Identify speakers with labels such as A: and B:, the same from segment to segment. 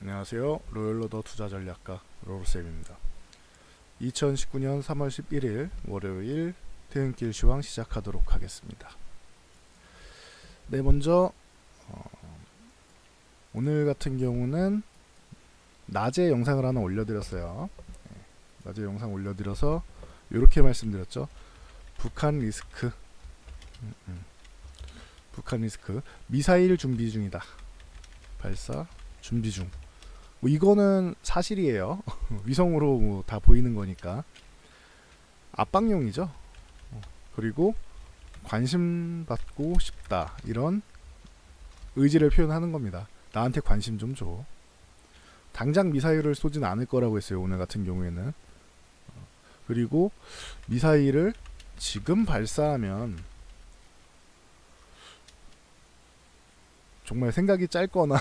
A: 안녕하세요. 로열로더 투자전략가 로로쌤입니다. 2019년 3월 11일 월요일 퇴근길 시황 시작하도록 하겠습니다. 네, 먼저 오늘 같은 경우는 낮에 영상을 하나 올려드렸어요. 낮에 영상 올려드려서 이렇게 말씀드렸죠. 북한 리스크 미사일 준비 중이다. 발사 준비 중. 뭐 이거는 사실이에요. 위성으로 뭐 다 보이는 거니까 압박용이죠. 그리고 관심 받고 싶다, 이런 의지를 표현하는 겁니다. 나한테 관심 좀 줘. 당장 미사일을 쏘진 않을 거라고 했어요, 오늘 같은 경우에는. 그리고 미사일을 지금 발사하면 정말 생각이 짧거나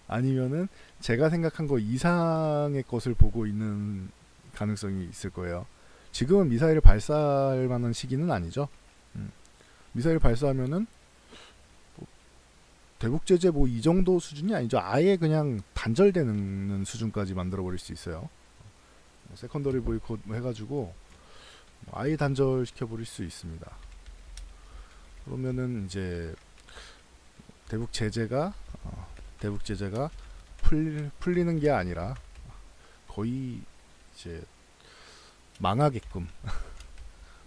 A: 아니면은 제가 생각한 거 이상의 것을 보고 있는 가능성이 있을 거예요. 지금은 미사일을 발사할 만한 시기는 아니죠. 미사일 발사하면은 뭐 대북 제재 뭐 이 정도 수준이 아니죠. 아예 그냥 단절되는 수준까지 만들어 버릴 수 있어요. 세컨더리 보이콧 해가지고 아예 단절시켜 버릴 수 있습니다. 그러면은 이제 대북 제재가 풀리는 게 아니라 거의 이제 망하게끔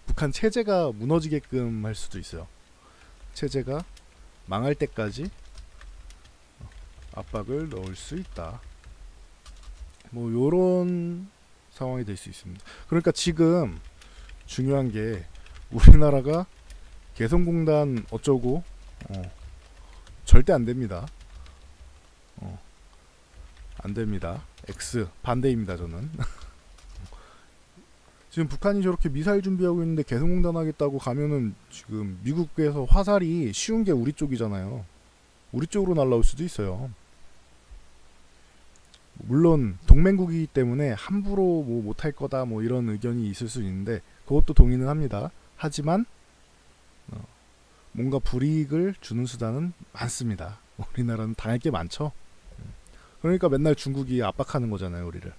A: 북한 체제가 무너지게끔 할 수도 있어요. 체제가 망할 때까지 압박을 넣을 수 있다. 뭐 요런 상황이 될 수 있습니다. 그러니까 지금 중요한 게 우리나라가 개성공단 어쩌고 절대 안 됩니다. 안 됩니다. X 반대입니다, 저는. 지금 북한이 저렇게 미사일 준비하고 있는데 개성공단 하겠다고 가면은 지금 미국에서 화살이 쉬운 게 우리 쪽이잖아요. 우리 쪽으로 날라올 수도 있어요. 물론 동맹국이기 때문에 함부로 뭐 못할 거다 뭐 이런 의견이 있을 수 있는데 그것도 동의는 합니다. 하지만 뭔가 불이익을 주는 수단은 많습니다. 우리나라는 당할 게 많죠. 그러니까 맨날 중국이 압박하는 거잖아요, 우리를.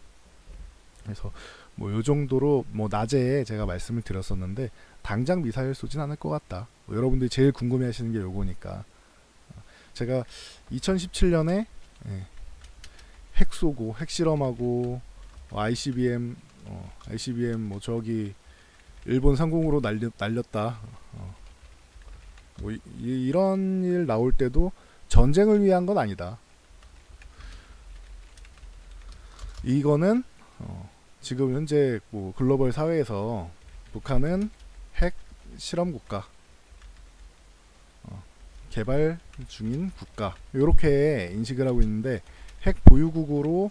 A: 그래서 뭐 요 정도로 뭐 낮에 제가 말씀을 드렸었는데 당장 미사일 쏘진 않을 것 같다. 뭐 여러분들이 제일 궁금해하시는 게 요거니까. 제가 2017년에 핵 쏘고 핵 실험하고 ICBM 뭐 저기 일본 상공으로 날렸다. 뭐 이런 일 나올 때도 전쟁을 위한 건 아니다. 이거는 지금 현재 뭐 글로벌 사회에서 북한은 핵 실험 국가, 개발 중인 국가, 이렇게 인식을 하고 있는데 핵 보유국으로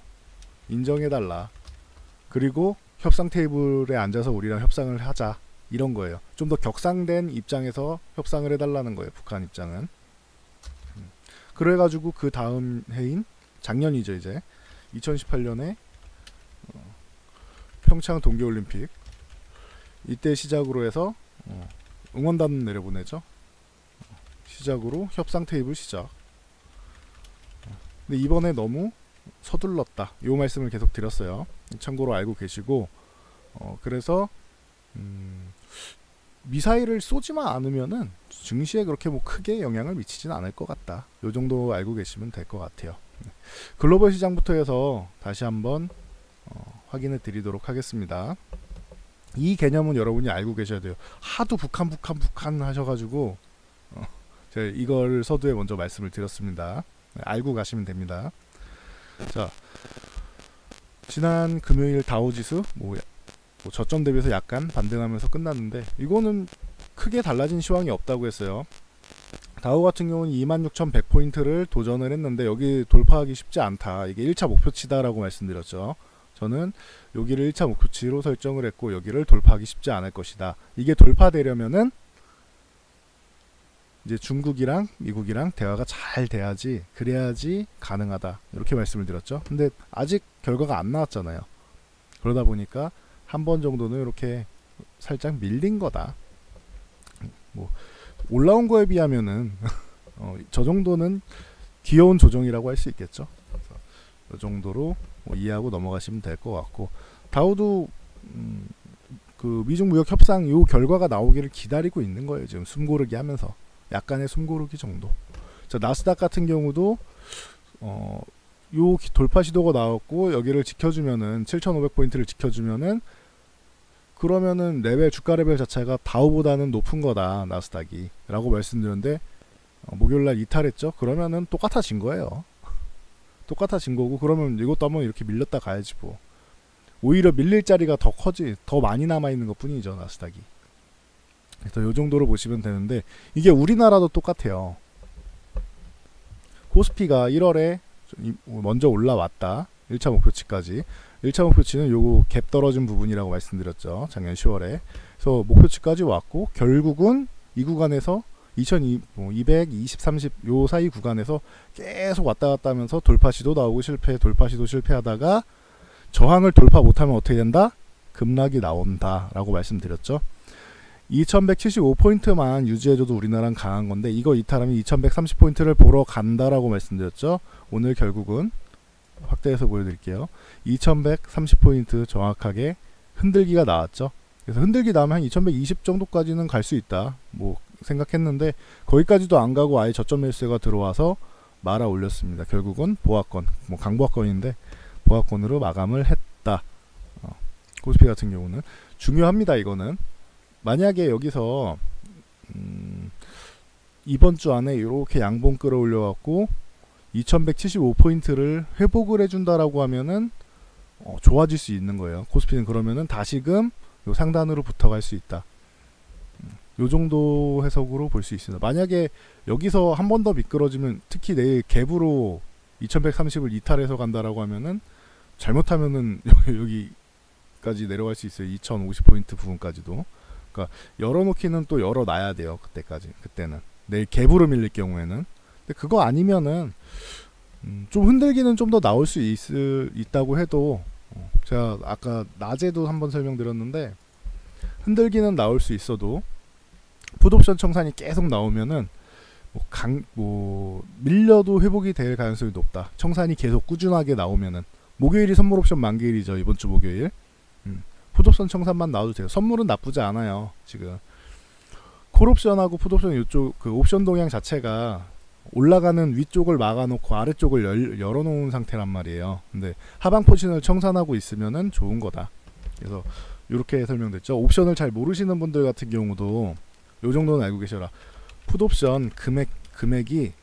A: 인정해달라. 그리고 협상 테이블에 앉아서 우리랑 협상을 하자, 이런 거예요. 좀 더 격상된 입장에서 협상을 해달라는 거예요, 북한 입장은. 그래가지고 그 다음 해인 작년이죠, 이제 2018년에 평창 동계올림픽 이때 시작으로 해서 응원단 내려보내죠. 시작으로 협상 테이블 시작. 근데 이번에 너무 서둘렀다, 요 말씀을 계속 드렸어요. 참고로 알고 계시고, 그래서 미사일을 쏘지만 않으면은 증시에 그렇게 뭐 크게 영향을 미치진 않을 것 같다. 요 정도 알고 계시면 될 것 같아요. 글로벌 시장부터 해서 다시 한번 확인해 드리도록 하겠습니다. 이 개념은 여러분이 알고 계셔야 돼요. 하도 북한 하셔가지고 제가 이걸 서두에 먼저 말씀을 드렸습니다. 알고 가시면 됩니다. 자, 지난 금요일 다우지수 뭐 저점 대비해서 약간 반등하면서 끝났는데 이거는 크게 달라진 시황이 없다고 했어요. 다우 같은 경우는 26,100포인트를 도전을 했는데 여기 돌파하기 쉽지 않다. 이게 1차 목표치다라고 말씀드렸죠. 저는 여기를 1차 목표치로 설정을 했고 여기를 돌파하기 쉽지 않을 것이다. 이게 돌파되려면은 이제 중국이랑 미국이랑 대화가 잘 돼야지, 그래야지 가능하다, 이렇게 말씀을 드렸죠. 근데 아직 결과가 안 나왔잖아요. 그러다 보니까 한 번 정도는 이렇게 살짝 밀린 거다. 뭐 올라온 거에 비하면은 저 정도는 귀여운 조정이라고 할 수 있겠죠. 이 정도로 뭐 이해하고 넘어가시면 될 것 같고, 다우도 그 미중 무역 협상 요 결과가 나오기를 기다리고 있는 거예요. 지금 숨고르기 하면서 약간의 숨고르기 정도. 자, 나스닥 같은 경우도 요 돌파 시도가 나왔고 여기를 지켜주면은 7,500포인트를 지켜주면은 그러면은 레벨 주가 레벨 자체가 다우보다는 높은 거다 나스닥이 라고 말씀드렸는데 목요일날 이탈했죠. 그러면은 똑같아진 거예요. 똑같아진 거고, 그러면 이것도 한번 이렇게 밀렸다 가야지 뭐. 오히려 밀릴 자리가 더 많이 남아있는 것 뿐이죠 나스닥이. 그래서 요 정도로 보시면 되는데, 이게 우리나라도 똑같아요. 코스피가 1월에 먼저 올라왔다. 1차 목표치까지. 1차 목표치는 요거 갭 떨어진 부분이라고 말씀드렸죠. 작년 10월에. 그래서 목표치까지 왔고, 결국은 이 구간에서 2220, 30 요 사이 구간에서 계속 왔다 갔다 하면서 돌파 시도 나오고 실패, 돌파 시도 실패하다가 저항을 돌파 못하면 어떻게 된다? 급락이 나온다 라고 말씀드렸죠. 2175포인트만 유지해줘도 우리나라는 강한 건데, 이거 이탈하면 2130포인트를 보러 간다라고 말씀드렸죠. 오늘 결국은 확대해서 보여드릴게요. 2130포인트 정확하게 흔들기가 나왔죠. 그래서 흔들기 나오면 한 2120 정도까지는 갈 수 있다 뭐 생각했는데, 거기까지도 안 가고 아예 저점 매수가 들어와서 말아 올렸습니다. 결국은 보합권, 뭐 강보합권인데 보합권으로 마감을 했다. 코스피 같은 경우는 중요합니다. 이거는 만약에 여기서 이번 주 안에 이렇게 양봉 끌어올려 갖고 2175포인트를 회복을 해준다라고 하면은 좋아질 수 있는 거예요. 코스피는 그러면은 다시금 요 상단으로 붙어갈 수 있다. 요 정도 해석으로 볼 수 있습니다. 만약에 여기서 한 번 더 미끄러지면, 특히 내일 갭으로 2130을 이탈해서 간다라고 하면은 잘못하면은 여기까지 내려갈 수 있어요. 2050포인트 부분까지도. 그러니까 열어놓기는 또 열어놔야 돼요. 그때는 내일 갭으로 밀릴 경우에는. 근데 그거 아니면은 좀 흔들기는 좀 더 나올 수 있다고 해도, 제가 아까 낮에도 한번 설명드렸는데, 흔들기는 나올 수 있어도 풋옵션 청산이 계속 나오면은 밀려도 회복이 될 가능성이 높다. 청산이 계속 꾸준하게 나오면은. 목요일이 선물 옵션 만기일이죠. 이번 주 목요일. 풋옵션 청산만 나와도 돼요. 선물은 나쁘지 않아요. 지금 콜옵션하고 풋옵션 이쪽 그 옵션 동향 자체가 올라가는 위쪽을 막아놓고 아래쪽을 열어놓은 상태란 말이에요. 근데 하방 포진을 청산하고 있으면은 좋은 거다. 그래서 이렇게 설명됐죠. 옵션을 잘 모르시는 분들 같은 경우도 요 정도는 알고 계셔라. 풋옵션 금액이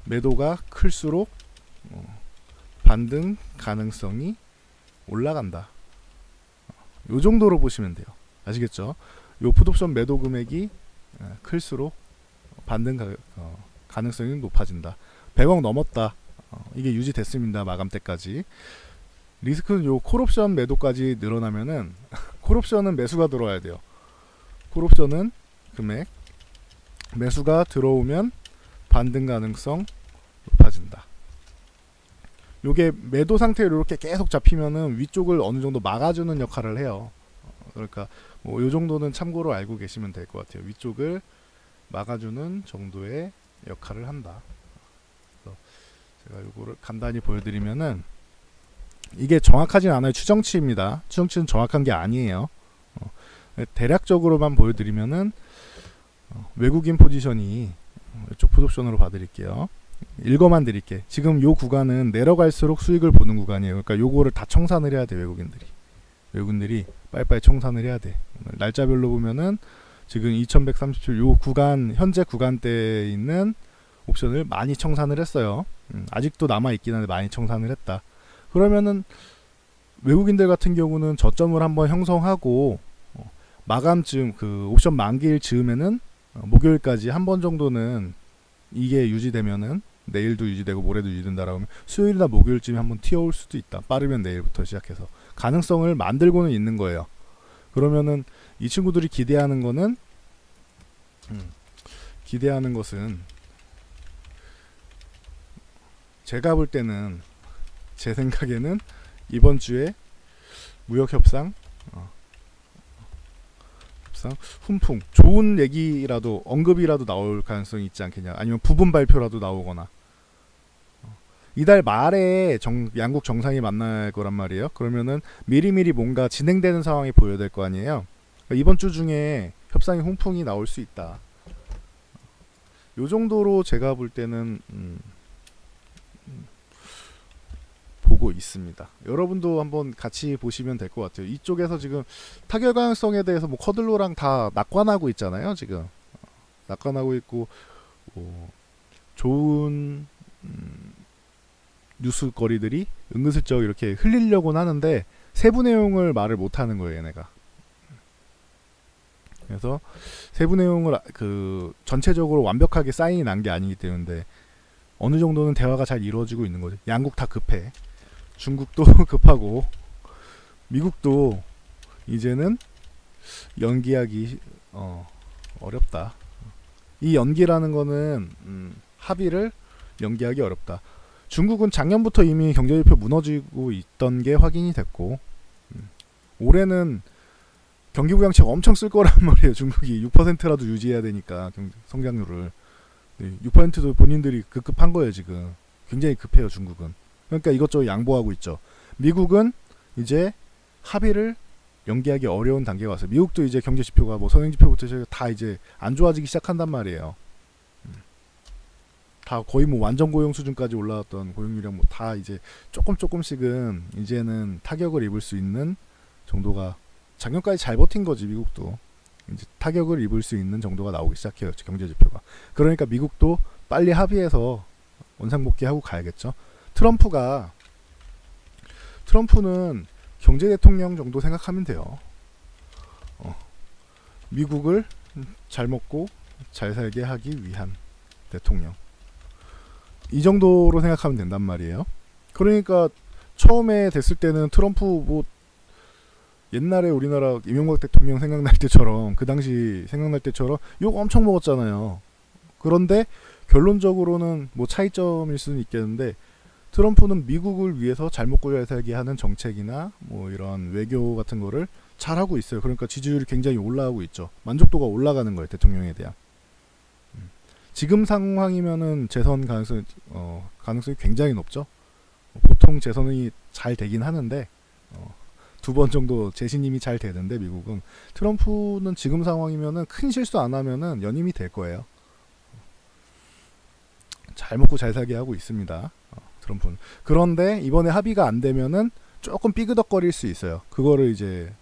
A: 매도가 클수록 반등 가능성이 올라간다. 요 정도로 보시면 돼요. 아시겠죠? 요 풋옵션 매도 금액이 클수록 반등 가능성이 높아진다. 100억 넘었다. 이게 유지됐습니다. 마감 때까지. 리스크는 요 콜옵션 매도까지 늘어나면은 콜옵션은 매수가 들어와야 돼요. 콜옵션은 금액 매수가 들어오면 반등 가능성 높아진다. 요게 매도 상태로 이렇게 계속 잡히면은 위쪽을 어느 정도 막아주는 역할을 해요. 그러니까 뭐 요 정도는 참고로 알고 계시면 될 것 같아요. 위쪽을 막아주는 정도의 역할을 한다. 그래서 제가 요거를 간단히 보여드리면은, 이게 정확하진 않아요. 추정치입니다. 추정치는 정확한 게 아니에요. 대략적으로만 보여드리면은 외국인 포지션이 이쪽 풋옵션으로 봐드릴게요. 읽어만 드릴게. 지금 요 구간은 내려갈수록 수익을 보는 구간이에요. 그러니까 요거를 다 청산을 해야 돼. 외국인들이 빨리빨리 청산을 해야 돼. 날짜별로 보면은 지금 2137 요 구간, 현재 구간대에 있는 옵션을 많이 청산을 했어요. 아직도 남아있긴 한데 많이 청산을 했다. 그러면은 외국인들 같은 경우는 저점을 한번 형성하고 마감쯤 그 옵션 만기일 즈음에는 목요일까지 한 번 정도는 이게 유지되면은 내일도 유지되고 모레도 유지된다라고 하면 수요일이나 목요일쯤에 한번 튀어올 수도 있다. 빠르면 내일부터 시작해서 가능성을 만들고는 있는 거예요. 그러면은 이 친구들이 기대하는 것은 제가 볼 때는, 제 생각에는 이번 주에 무역 협상 훈풍 좋은 얘기라도 언급이라도 나올 가능성이 있지 않겠냐. 아니면 부분 발표라도 나오거나 이달 말에 양국 정상이 만날 거란 말이에요. 그러면은 미리미리 뭔가 진행되는 상황이 보여야 될 거 아니에요. 그러니까 이번 주 중에 협상의 훈풍이 나올 수 있다. 요 정도로 제가 볼 때는 보고 있습니다. 여러분도 한번 같이 보시면 될 것 같아요. 이쪽에서 지금 타결 가능성에 대해서 뭐 커들로랑 다 낙관하고 있잖아요. 지금 낙관하고 있고 좋은 뉴스거리들이 은근슬쩍 이렇게 흘리려고는 하는데 세부 내용을 말을 못하는 거예요, 얘네가. 그래서 세부 내용을 전체적으로 완벽하게 사인이 난 게 아니기 때문에 어느 정도는 대화가 잘 이루어지고 있는 거죠. 양국 다 급해. 중국도 급하고 미국도 이제는 연기하기 어렵다. 이 연기라는 거는 합의를 연기하기 어렵다. 중국은 작년부터 이미 경제지표 무너지고 있던 게 확인이 됐고 올해는 경기 부양책 엄청 쓸 거란 말이에요. 중국이 6%라도 유지해야 되니까 성장률을 6%도 본인들이 급한 거예요. 지금 굉장히 급해요. 중국은. 그러니까 이것저것 양보하고 있죠. 미국은 이제 합의를 연기하기 어려운 단계가 왔어요. 미국도 이제 경제지표가 뭐 선행지표부터 다 이제 안 좋아지기 시작한단 말이에요. 다 거의 뭐 완전 고용 수준까지 올라왔던 고용률이랑 뭐 다 이제 조금씩은 이제는 타격을 입을 수 있는 정도가 작년까지 잘 버틴 거지. 미국도 이제 타격을 입을 수 있는 정도가 나오기 시작해요. 경제지표가. 그러니까 미국도 빨리 합의해서 원상복귀하고 가야겠죠. 트럼프는 경제 대통령 정도 생각하면 돼요. 미국을 잘 먹고 잘 살게 하기 위한 대통령. 이 정도로 생각하면 된단 말이에요. 그러니까 처음에 됐을 때는 트럼프 뭐 옛날에 우리나라 이명박 대통령 생각날 때처럼 그 당시 생각날 때처럼 욕 엄청 먹었잖아요. 그런데 결론적으로는 뭐 차이점일 수는 있겠는데 트럼프는 미국을 위해서 잘 먹고 잘 살게 하는 정책이나 뭐 이런 외교 같은 거를 잘하고 있어요. 그러니까 지지율이 굉장히 올라가고 있죠. 만족도가 올라가는 거예요. 대통령에 대한. 지금 상황이면은 재선 가능성이 굉장히 높죠. 보통 재선이 잘 되긴 하는데 2번 정도 재신임이 잘 되는데 미국은 트럼프는 지금 상황이면은 큰 실수 안 하면은 연임이 될 거예요. 잘 먹고 잘 살게 하고 있습니다. 트럼프는. 그런데 이번에 합의가 안 되면은 조금 삐그덕거릴 수 있어요. 그거를 이제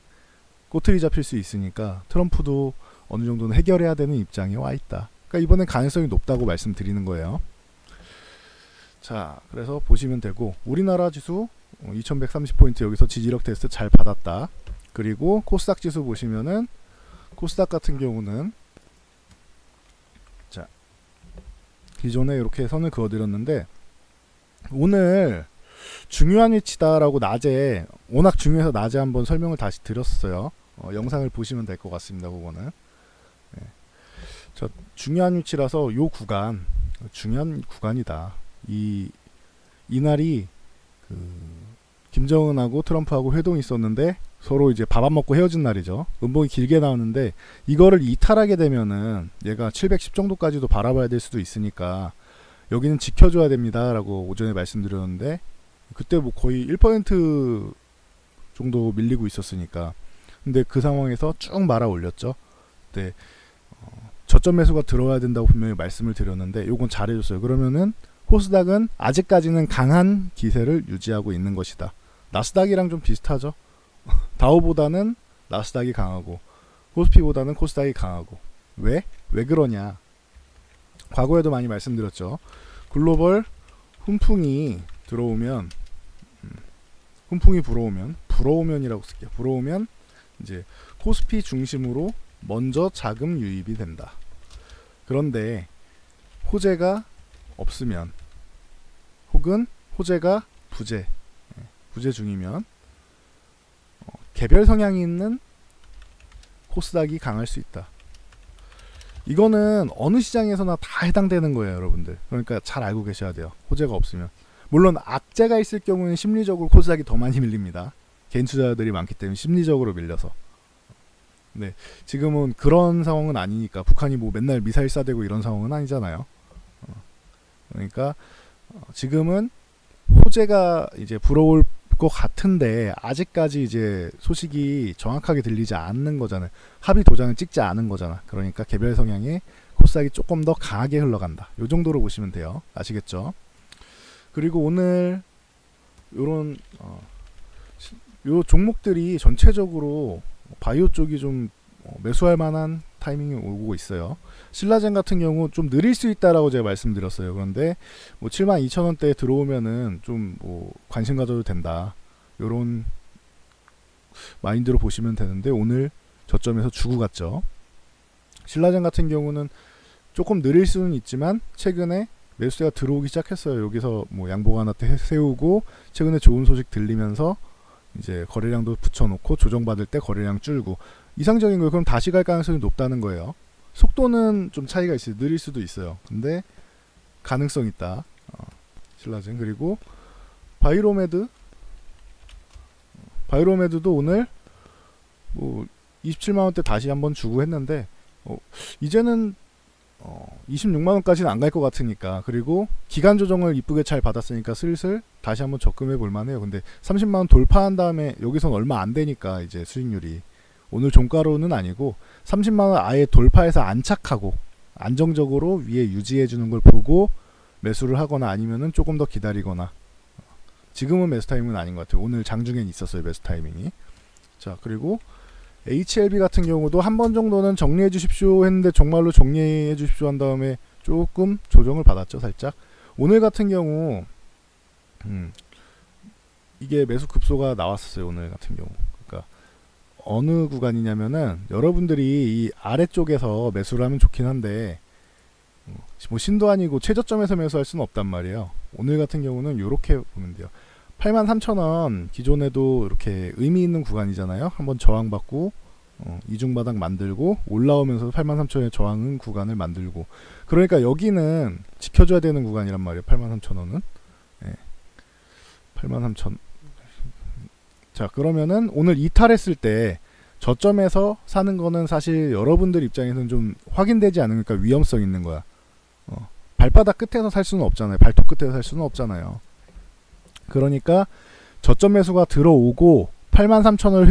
A: 꼬투리 잡힐 수 있으니까 트럼프도 어느 정도는 해결해야 되는 입장에 와 있다. 그러니까 이번엔 가능성이 높다고 말씀드리는 거예요. 자, 그래서 보시면 되고 우리나라 지수 2130포인트 여기서 지지력 테스트 잘 받았다. 그리고 코스닥 지수 보시면은 코스닥 같은 경우는 자, 기존에 이렇게 선을 그어드렸는데 오늘 중요한 위치다라고 낮에 워낙 중요해서 낮에 한번 설명을 다시 드렸어요. 영상을 보시면 될 것 같습니다. 그거는 저 중요한 위치라서 요 구간 중요한 구간이다. 이날이 김정은하고 트럼프하고 회동이 있었는데 서로 이제 밥 안 먹고 헤어진 날이죠. 음봉이 길게 나왔는데 이거를 이탈하게 되면은 얘가 710 정도까지도 바라봐야 될 수도 있으니까 여기는 지켜줘야 됩니다 라고 오전에 말씀드렸는데 그때 뭐 거의 1% 정도 밀리고 있었으니까 근데 그 상황에서 쭉 말아 올렸죠. 근데 저점 매수가 들어와야 된다고 분명히 말씀을 드렸는데 요건 잘해줬어요. 그러면은 코스닥은 아직까지는 강한 기세를 유지하고 있는 것이다. 나스닥이랑 좀 비슷하죠. 다우보다는 나스닥이 강하고 코스피보다는 코스닥이 강하고 왜? 왜 그러냐. 과거에도 많이 말씀드렸죠. 글로벌 훈풍이 들어오면 훈풍이 불어오면이라고 쓸게요. 불어오면 이제 코스피 중심으로 먼저 자금 유입이 된다. 그런데 호재가 없으면 혹은 호재가 부재 중이면 개별 성향이 있는 코스닥이 강할 수 있다. 이거는 어느 시장에서나 다 해당되는 거예요, 여러분들. 그러니까 잘 알고 계셔야 돼요. 호재가 없으면. 물론 악재가 있을 경우는 심리적으로 코스닥이 더 많이 밀립니다. 개인 투자자들이 많기 때문에 심리적으로 밀려서. 네, 지금은 그런 상황은 아니니까 북한이 뭐 맨날 미사일 쏴대고 이런 상황은 아니잖아요. 그러니까 지금은 호재가 이제 불어올 것 같은데 아직까지 이제 소식이 정확하게 들리지 않는 거잖아요. 합의 도장을 찍지 않은 거잖아. 그러니까 개별 성향의 코스닥이 조금 더 강하게 흘러간다. 요 정도로 보시면 돼요. 아시겠죠? 그리고 오늘 요런 요 종목들이 전체적으로 바이오 쪽이 좀 매수할 만한 타이밍이 오고 있어요. 신라젠 같은 경우 좀 느릴 수 있다라고 제가 말씀드렸어요. 그런데 뭐 72,000원대에 들어오면은 좀 뭐 관심 가져도 된다. 요런 마인드로 보시면 되는데 오늘 저점에서 주고 갔죠. 신라젠 같은 경우는 조금 느릴 수는 있지만 최근에 매수세가 들어오기 시작했어요. 여기서 뭐 양봉 하나 세우고 최근에 좋은 소식 들리면서 이제 거래량도 붙여놓고 조정받을 때 거래량 줄고 이상적인 거예요. 그럼 다시 갈 가능성이 높다는 거예요. 속도는 좀 차이가 있어요. 느릴 수도 있어요. 근데 가능성 있다. 신라젠. 그리고 바이로메드도 오늘 뭐 27만원대 다시 한번 주고 했는데 이제는 26만원까지는 안 갈 것 같으니까, 그리고 기간 조정을 이쁘게 잘 받았으니까 슬슬 다시 한번 접근해 볼 만해요. 근데 30만원 돌파한 다음에 여기선 얼마 안 되니까 이제 수익률이 오늘 종가로는 아니고 30만원 아예 돌파해서 안착하고 안정적으로 위에 유지해 주는 걸 보고 매수를 하거나 아니면은 조금 더 기다리거나. 지금은 매수 타이밍은 아닌 것 같아요. 오늘 장중엔 있었어요, 매수 타이밍이. 자, 그리고 HLB 같은 경우도 한 번 정도는 정리해 주십시오 했는데 정말로 정리해 주십시오 한 다음에 조금 조정을 받았죠, 살짝. 오늘 같은 경우 이게 매수 급소가 나왔었어요. 오늘 같은 경우. 그러니까 어느 구간이냐면은 여러분들이 이 아래쪽에서 매수를 하면 좋긴 한데 뭐 신도 아니고 최저점에서 매수할 수는 없단 말이에요. 오늘 같은 경우는 이렇게 보면 돼요. 83,000원 기존에도 이렇게 의미 있는 구간이잖아요. 한번 저항받고 이중바닥 만들고 올라오면서 83,000원의 저항은 구간을 만들고, 그러니까 여기는 지켜줘야 되는 구간이란 말이에요. 83,000원은 83,000. 자, 그러면은 오늘 이탈했을 때 저점에서 사는 거는 사실 여러분들 입장에서는 좀 확인되지 않으니까 위험성 있는 거야. 발바닥 끝에서 살 수는 없잖아요. 발톱 끝에서 살 수는 없잖아요. 그러니까 저점 매수가 들어오고 83,000원을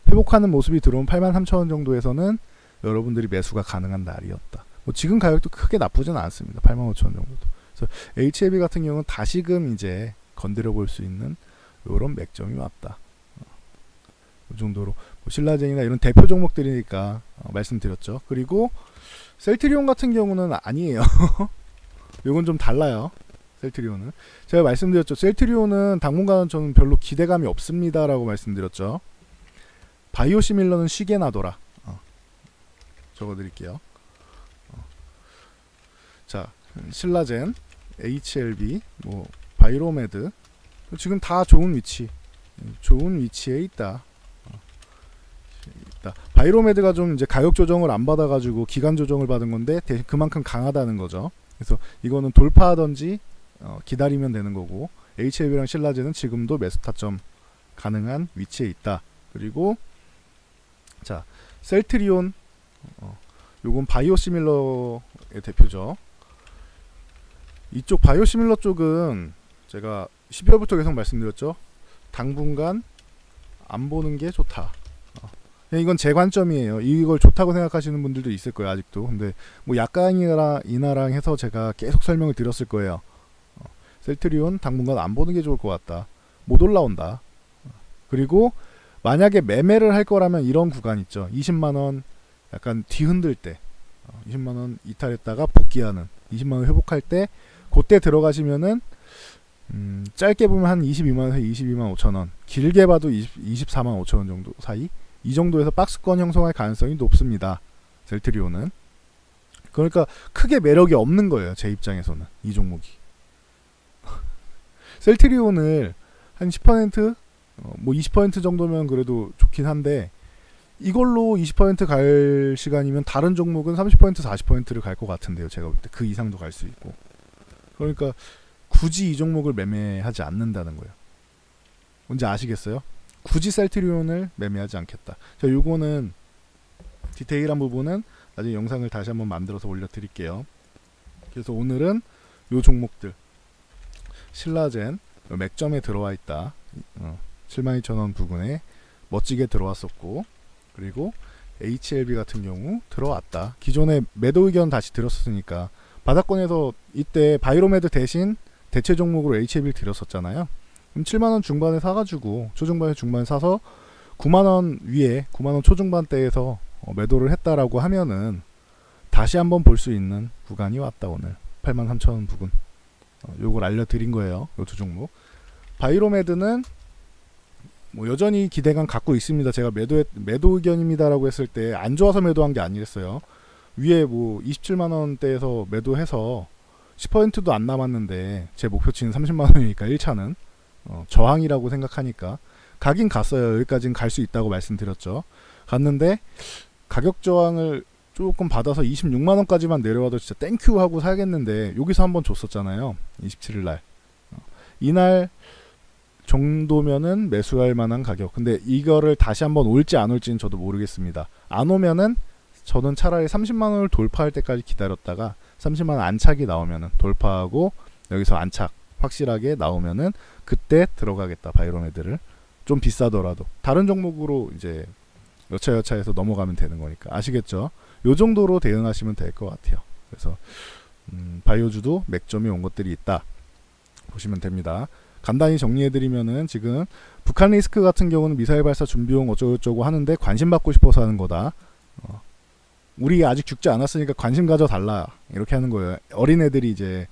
A: 회복하는 모습이 들어온 83,000원 정도에서는 여러분들이 매수가 가능한 날이었다. 뭐 지금 가격도 크게 나쁘진 않습니다. 85,000원 정도도. 그래서 HLB 같은 경우는 다시금 이제 건드려 볼 수 있는 이런 맥점이 왔다. 이 정도로 뭐 신라젠이나 이런 대표 종목들이니까 말씀드렸죠. 그리고 셀트리온 같은 경우는 아니에요. 이건 좀 달라요. 셀트리온은 제가 말씀드렸죠. 셀트리온은 당분간은 저는 별로 기대감이 없습니다 라고 말씀드렸죠. 바이오시밀러는 쉬게 놔둬라. 적어드릴게요. 자, 신라젠, HLB, 뭐 바이로메드 지금 다 좋은 위치에 있다. 바이로메드가 좀 이제 가격 조정을 안 받아가지고 기간 조정을 받은 건데 대신 그만큼 강하다는 거죠. 그래서 이거는 돌파하던지 기다리면 되는 거고, HLB랑 신라젠은 지금도 매수 타점 가능한 위치에 있다. 그리고 자, 셀트리온 요건 바이오시밀러의 대표죠. 이쪽 바이오시밀러 쪽은 제가 12월부터 계속 말씀드렸죠. 당분간 안 보는 게 좋다. 이건 제 관점이에요. 이걸 좋다고 생각하시는 분들도 있을 거예요, 아직도. 근데 뭐 약간이나랑 해서 제가 계속 설명을 드렸을 거예요. 셀트리온 당분간 안 보는 게 좋을 것 같다. 못 올라온다. 그리고 만약에 매매를 할 거라면 이런 구간 있죠. 20만원 약간 뒤흔들 때 20만원 이탈했다가 복귀하는 20만원 회복할 때 그때 들어가시면은 짧게 보면 한 22만원에서 22만 5천원, 길게 봐도 24만 5천원 정도 사이, 이 정도에서 박스권 형성할 가능성이 높습니다. 셀트리온은. 그러니까 크게 매력이 없는 거예요, 제 입장에서는. 이 종목이. 셀트리온을 한 10%, 뭐 20% 정도면 그래도 좋긴 한데, 이걸로 20%갈 시간이면 다른 종목은 30%, 40%를 갈 것 같은데요. 제가 볼 때 그 이상도 갈 수 있고. 그러니까 굳이 이 종목을 매매하지 않는다는 거예요. 뭔지 아시겠어요? 굳이 셀트리온을 매매하지 않겠다. 자, 요거는 디테일한 부분은 나중에 영상을 다시 한번 만들어서 올려드릴게요. 그래서 오늘은 요 종목들 신라젠, 맥점에 들어와 있다. 72,000원 부근에 멋지게 들어왔었고, 그리고 HLB 같은 경우 들어왔다. 기존에 매도 의견 다시 들었으니까 바닥권에서 이때 바이로메드 대신 대체 종목으로 HLB를 들였었잖아요. 그럼 7만원 중반에 사가지고 초중반에 중반에 사서 9만원 위에 9만원 초중반대에서 매도를 했다라고 하면은 다시 한번 볼 수 있는 구간이 왔다. 오늘 83,000원 부근. 요걸 알려드린 거예요. 요 두 종목. 바이로메드는 뭐 여전히 기대감 갖고 있습니다. 제가 매도 의견입니다라고 했을 때 안 좋아서 매도한 게 아니랬어요. 위에 뭐 27만원대에서 매도해서 10%도 안 남았는데 제 목표치는 30만원이니까 1차는 저항이라고 생각하니까 가긴 갔어요. 여기까지는 갈 수 있다고 말씀드렸죠. 갔는데 가격 저항을 조금 받아서 26만원까지만 내려와도 진짜 땡큐 하고 사겠는데 여기서 한번 줬었잖아요. 27일날. 이날 정도면은 매수할 만한 가격. 근데 이거를 다시 한번 올지 안 올지는 저도 모르겠습니다. 안 오면은 저는 차라리 30만원을 돌파할 때까지 기다렸다가 30만원 안착이 나오면은 돌파하고 여기서 안착 확실하게 나오면은 그때 들어가겠다. 바이로메드를 좀 비싸더라도 다른 종목으로 이제 여차여차해서 넘어가면 되는 거니까 아시겠죠? 요 정도로 대응하시면 될 것 같아요. 그래서 바이오주도 맥점이 온 것들이 있다 보시면 됩니다. 간단히 정리해드리면은 지금 북한 리스크 같은 경우는 미사일 발사 준비용 어쩌고저쩌고 하는데 관심 받고 싶어서 하는 거다. 우리 아직 죽지 않았으니까 관심 가져달라 이렇게 하는 거예요. 어린애들이 이제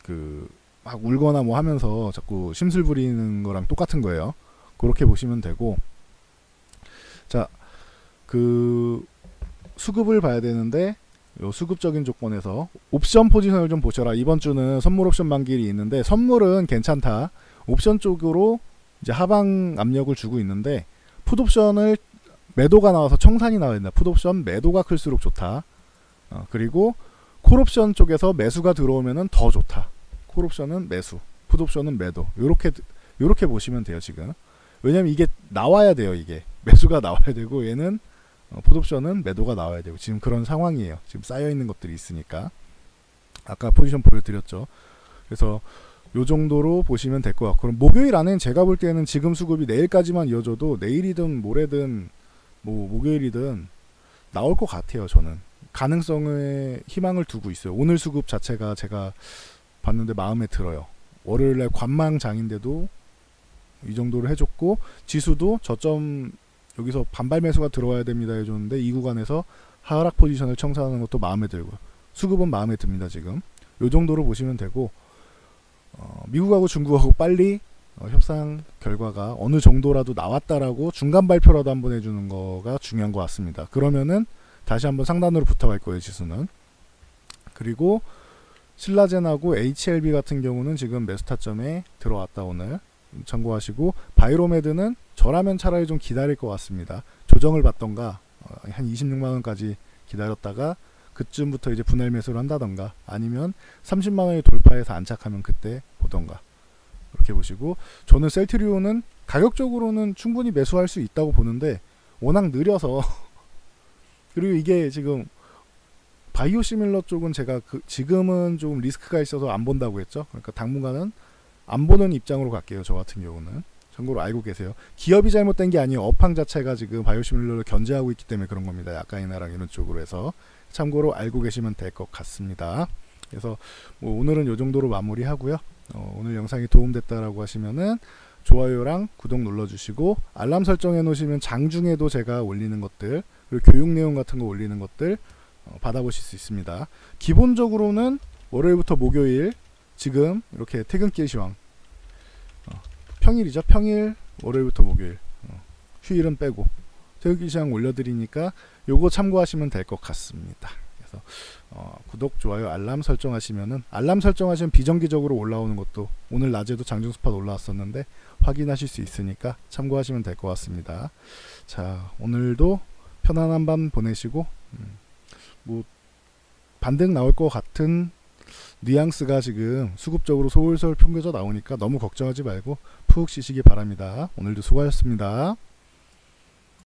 A: 그 막 울거나 뭐 하면서 자꾸 심술 부리는 거랑 똑같은 거예요. 그렇게 보시면 되고, 자, 그 수급을 봐야 되는데 요 수급적인 조건에서 옵션 포지션을 좀 보셔라. 이번 주는 선물 옵션 만기일이 있는데 선물은 괜찮다. 옵션 쪽으로 이제 하방 압력을 주고 있는데 풋옵션을 매도가 나와서 청산이 나와야 된다. 풋옵션 매도가 클수록 좋다. 그리고 콜옵션 쪽에서 매수가 들어오면은 더 좋다. 콜옵션은 매수, 풋옵션은 매도. 요렇게 보시면 돼요, 지금. 왜냐면 이게 나와야 돼요, 이게. 매수가 나와야 되고 얘는 풋옵션은 매도가 나와야 되고 지금 그런 상황이에요. 지금 쌓여 있는 것들이 있으니까. 아까 포지션 보여드렸죠. 그래서 요 정도로 보시면 될 것 같고, 그럼 목요일 안엔 제가 볼 때는 지금 수급이 내일까지만 이어져도 내일이든 모레든 뭐 목요일이든 나올 것 같아요. 저는 가능성에 희망을 두고 있어요. 오늘 수급 자체가 제가 봤는데 마음에 들어요. 월요일날 관망장인데도 이 정도로 해줬고 지수도 저점 여기서 반발 매수가 들어와야 됩니다 해줬는데 이 구간에서 하락 포지션을 청산하는 것도 마음에 들고요. 수급은 마음에 듭니다. 지금 요 정도로 보시면 되고, 미국하고 중국하고 빨리 협상 결과가 어느 정도라도 나왔다라고 중간 발표라도 한번 해주는 거가 중요한 것 같습니다. 그러면은 다시 한번 상단으로 붙어갈 거예요. 지수는. 그리고 신라젠하고 HLB 같은 경우는 지금 매수 타점에 들어왔다. 오늘 참고하시고, 바이로메드는 저라면 차라리 좀 기다릴 것 같습니다. 조정을 받던가 한 26만원까지 기다렸다가 그쯤부터 이제 분할 매수를 한다던가 아니면 30만원이 돌파해서 안착하면 그때 보던가 이렇게 보시고, 저는 셀트리온은 가격적으로는 충분히 매수할 수 있다고 보는데 워낙 느려서 그리고 이게 지금 바이오시밀러 쪽은 제가 지금은 좀 리스크가 있어서 안 본다고 했죠. 그러니까 당분간은 안 보는 입장으로 갈게요. 저 같은 경우는. 참고로 알고 계세요. 기업이 잘못된 게 아니에요. 업황 자체가 지금 바이오시밀러를 견제하고 있기 때문에 그런 겁니다. 약간이나랑 이런 쪽으로 해서 참고로 알고 계시면 될 것 같습니다. 그래서 뭐 오늘은 이 정도로 마무리하고요. 오늘 영상이 도움됐다라고 하시면은 좋아요랑 구독 눌러주시고 알람 설정해 놓으시면 장중에도 제가 올리는 것들 그리고 교육 내용 같은 거 올리는 것들 받아보실 수 있습니다. 기본적으로는 월요일부터 목요일 지금 이렇게 퇴근길 시황 평일이죠. 평일 월요일부터 목요일 휴일은 빼고 퇴근길 시황 올려드리니까 요거 참고하시면 될 것 같습니다. 그래서 구독, 좋아요, 알람 설정하시면은 알람 설정하시면 비정기적으로 올라오는 것도 오늘 낮에도 장중 스팟 올라왔었는데 확인하실 수 있으니까 참고하시면 될 것 같습니다. 자, 오늘도 편안한 밤 보내시고 뭐 반등 나올 것 같은 뉘앙스가 지금 수급적으로 솔솔 풍겨져 나오니까 너무 걱정하지 말고 푹 쉬시기 바랍니다. 오늘도 수고하셨습니다.